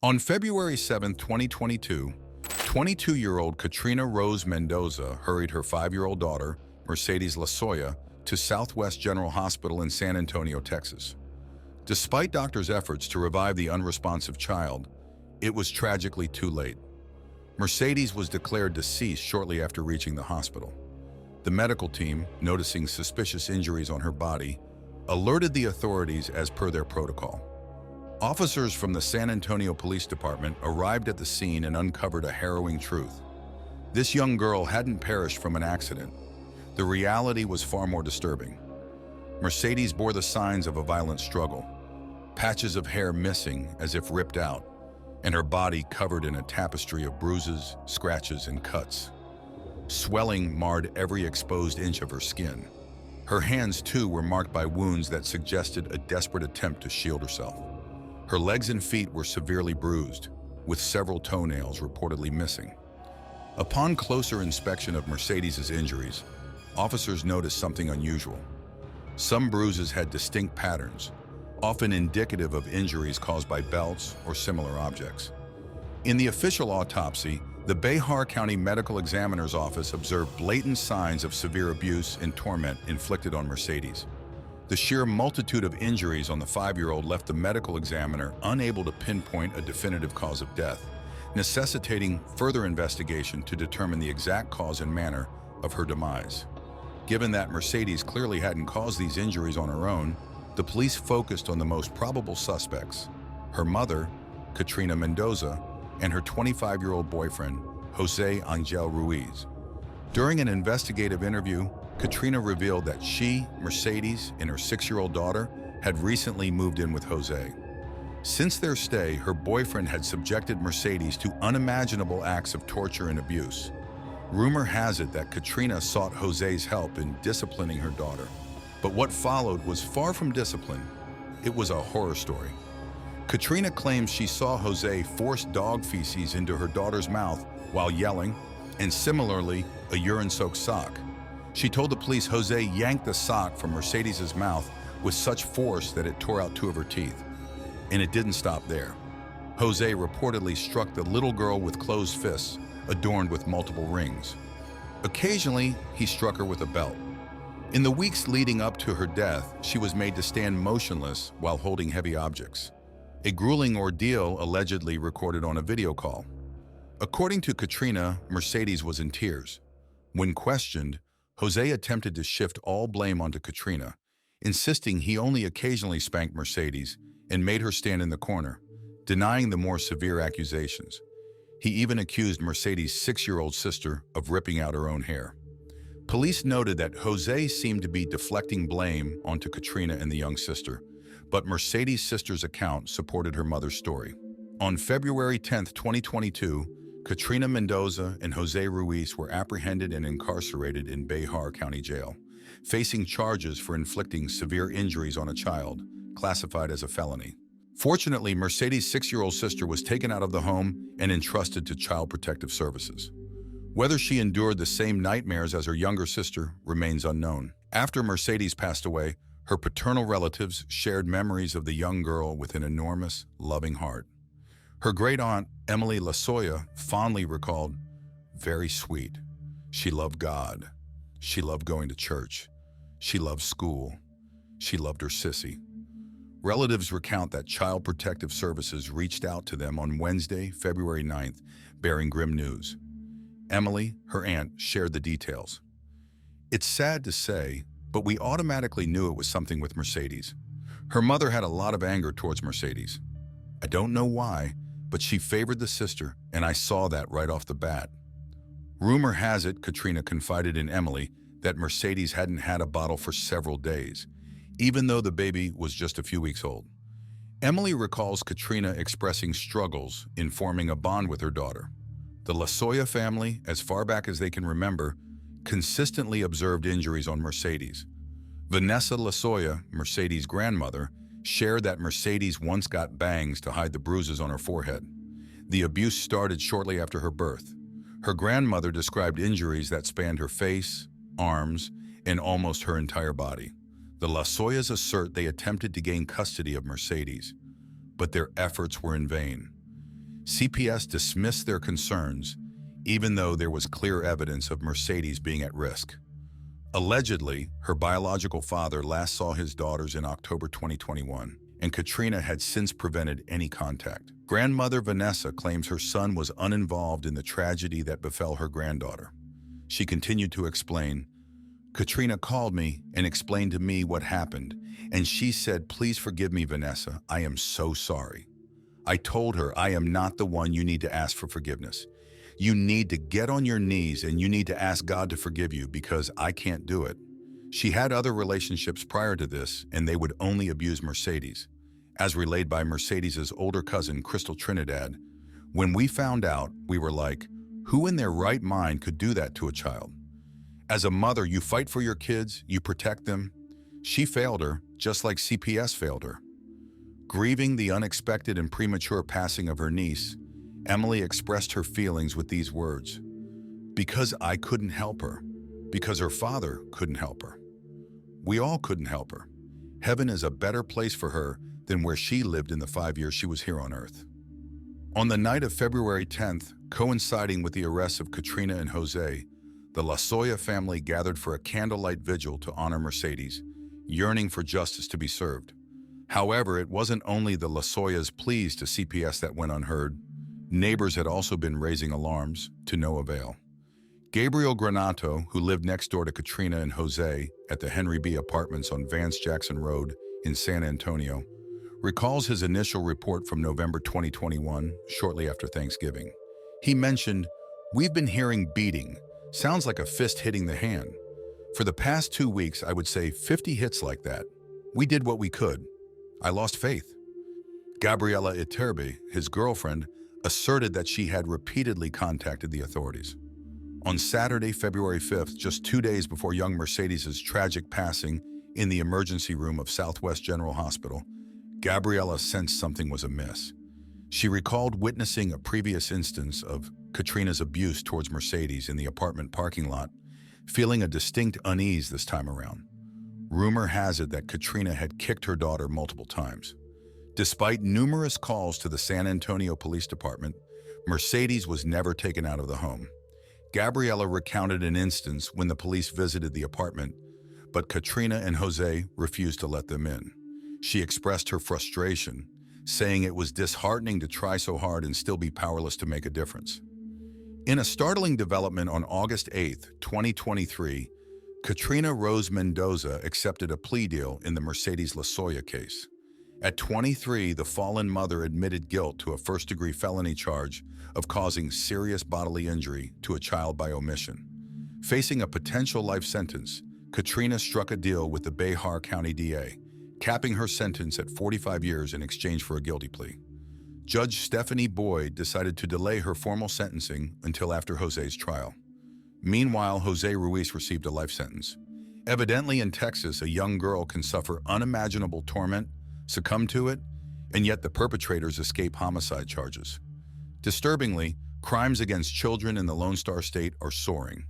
On February 7, 2022, 22-year-old Katrina Rose Mendoza hurried her 5-year-old daughter, Mercedes Lozoya, to Southwest General Hospital in San Antonio, Texas. Despite doctors' efforts to revive the unresponsive child, it was tragically too late. Mercedes was declared deceased shortly after reaching the hospital. The medical team, noticing suspicious injuries on her body, alerted the authorities as per their protocol. Officers from the San Antonio Police Department arrived at the scene and uncovered a harrowing truth. This young girl hadn't perished from an accident. The reality was far more disturbing. Mercedes bore the signs of a violent struggle, patches of hair missing as if ripped out, and her body covered in a tapestry of bruises, scratches, and cuts. Swelling marred every exposed inch of her skin. Her hands, too, were marked by wounds that suggested a desperate attempt to shield herself. Her legs and feet were severely bruised, with several toenails reportedly missing. Upon closer inspection of Mercedes' injuries, officers noticed something unusual. Some bruises had distinct patterns, often indicative of injuries caused by belts or similar objects. In the official autopsy, the Bexar County Medical Examiner's Office observed blatant signs of severe abuse and torment inflicted on Mercedes. The sheer multitude of injuries on the 5-year-old left the medical examiner unable to pinpoint a definitive cause of death, necessitating further investigation to determine the exact cause and manner of her demise. Given that Mercedes clearly hadn't caused these injuries on her own, the police focused on the most probable suspects: her mother, Katrina Mendoza, and her 25-year-old boyfriend, Jose Angel Ruiz. During an investigative interview, Katrina revealed that she, Mercedes, and her 6-year-old daughter had recently moved in with Jose. Since their stay, her boyfriend had subjected Mercedes to unimaginable acts of torture and abuse. Rumor has it that Katrina sought Jose's help in disciplining her daughter. But what followed was far from discipline. It was a horror story. Katrina claims she saw Jose force dog feces into her daughter's mouth while yelling, and similarly, a urine-soaked sock. She told the police Jose yanked the sock from Mercedes' mouth with such force that it tore out 2 of her teeth. And it didn't stop there. Jose reportedly struck the little girl with closed fists, adorned with multiple rings. Occasionally, he struck her with a belt. In the weeks leading up to her death, she was made to stand motionless while holding heavy objects. A grueling ordeal allegedly recorded on a video call. According to Katrina, Mercedes was in tears. When questioned, Jose attempted to shift all blame onto Katrina, insisting he only occasionally spanked Mercedes and made her stand in the corner, denying the more severe accusations. He even accused Mercedes' 6-year-old sister of ripping out her own hair. Police noted that Jose seemed to be deflecting blame onto Katrina and the young sister, but Mercedes' sister's account supported her mother's story. On February 10, 2022, Katrina Mendoza and Jose Ruiz were apprehended and incarcerated in Bexar County Jail, facing charges for inflicting severe injuries on a child, classified as a felony. Fortunately, Mercedes' 6-year-old sister was taken out of the home and entrusted to Child Protective Services. Whether she endured the same nightmares as her younger sister remains unknown. After Mercedes passed away, her paternal relatives shared memories of the young girl with an enormous, loving heart. Her great-aunt, Emily Lozoya, fondly recalled, "Very sweet. She loved God. She loved going to church. She loved school. She loved her sissy." Relatives recount that Child Protective Services reached out to them on Wednesday, February 9th, bearing grim news. Emily, her aunt, shared the details. "It's sad to say, but we automatically knew it was something with Mercedes. Her mother had a lot of anger towards Mercedes. I don't know why, but she favored the sister, and I saw that right off the bat." Rumor has it, Katrina confided in Emily, that Mercedes hadn't had a bottle for several days, even though the baby was just a few weeks old. Emily recalls Katrina expressing struggles in forming a bond with her daughter. The Lozoya family, as far back as they can remember, consistently observed injuries on Mercedes. Vanessa Lozoya, Mercedes' grandmother, shared that Mercedes once got bangs to hide the bruises on her forehead. The abuse started shortly after her birth. Her grandmother described injuries that spanned her face, arms, and almost her entire body. The Lozoyas assert they attempted to gain custody of Mercedes, but their efforts were in vain. CPS dismissed their concerns, even though there was clear evidence of Mercedes being at risk. Allegedly, her biological father last saw his daughters in October 2021, and Katrina had since prevented any contact. Grandmother Vanessa claims her son was uninvolved in the tragedy that befell her granddaughter. She continued to explain, "Katrina called me and explained to me what happened, and she said, 'Please forgive me, Vanessa. I am so sorry.' I told her, 'I am not the one you need to ask for forgiveness. You need to get on your knees and you need to ask God to forgive you because I can't do it.'" She had other relationships prior to this, and they would only abuse Mercedes. As relayed by Mercedes' older cousin, Crystal Trinidad, "When we found out, we were like, who in their right mind could do that to a child? As a mother, you fight for your kids, you protect them. She failed her, just like CPS failed her." Grieving the unexpected and premature passing of her niece, Emily expressed her feelings with these words, "Because I couldn't help her. Because her father couldn't help her. We all couldn't help her. Heaven is a better place for her than where she lived in the 5 years she was here on Earth." On the night of February 10th, coinciding with the arrests of Katrina and Jose, the Lozoya family gathered for a candlelight vigil to honor Mercedes, yearning for justice to be served. However, it wasn't only the Lozoya's pleas to CPS that went unheard. Neighbors had also been raising alarms, to no avail. Gabriel Granato, who lived next door to Katrina and Jose at the Henry B. Apartments on Vance Jackson Road in San Antonio, recalls his initial report from November 2021, shortly after Thanksgiving. He mentioned, "We've been hearing beating. Sounds like a fist hitting the hand. For the past 2 weeks, I would say 50 hits like that. We did what we could. I lost faith." Gabriela Iterbe, his girlfriend, asserted that she had repeatedly contacted the authorities. On Saturday, February 5th, just 2 days before young Mercedes' tragic passing in the emergency room of Southwest General Hospital, Gabriela sensed something was amiss. She recalled witnessing a previous instance of Katrina's abuse towards Mercedes in the apartment parking lot, feeling a distinct unease this time around. Rumor has it that Katrina had kicked her daughter multiple times. Despite numerous calls to the San Antonio Police Department, Mercedes was never taken out of the home. Gabriela recounted an instance when the police visited the apartment, but Katrina and Jose refused to let them in. She expressed her frustration, saying it was disheartening to try so hard and still be powerless to make a difference. In a startling development on August 8, 2023, Katrina Rose Mendoza accepted a plea deal in the Mercedes Lozoya case. At 23, the fallen mother admitted guilt to a first-degree felony charge of causing serious bodily injury to a child by omission. Facing a potential life sentence, Katrina struck a deal with the Bexar County DA, capping her sentence at 45 years in exchange for a guilty plea. Judge Stephanie Boyd decided to delay her formal sentencing until after Jose's trial. Meanwhile, Jose Ruiz received a life sentence. Evidently in Texas, a young girl can suffer unimaginable torment, succumb to it, and yet the perpetrators escape homicide charges. Disturbingly, crimes against children in the Lone Star State are soaring.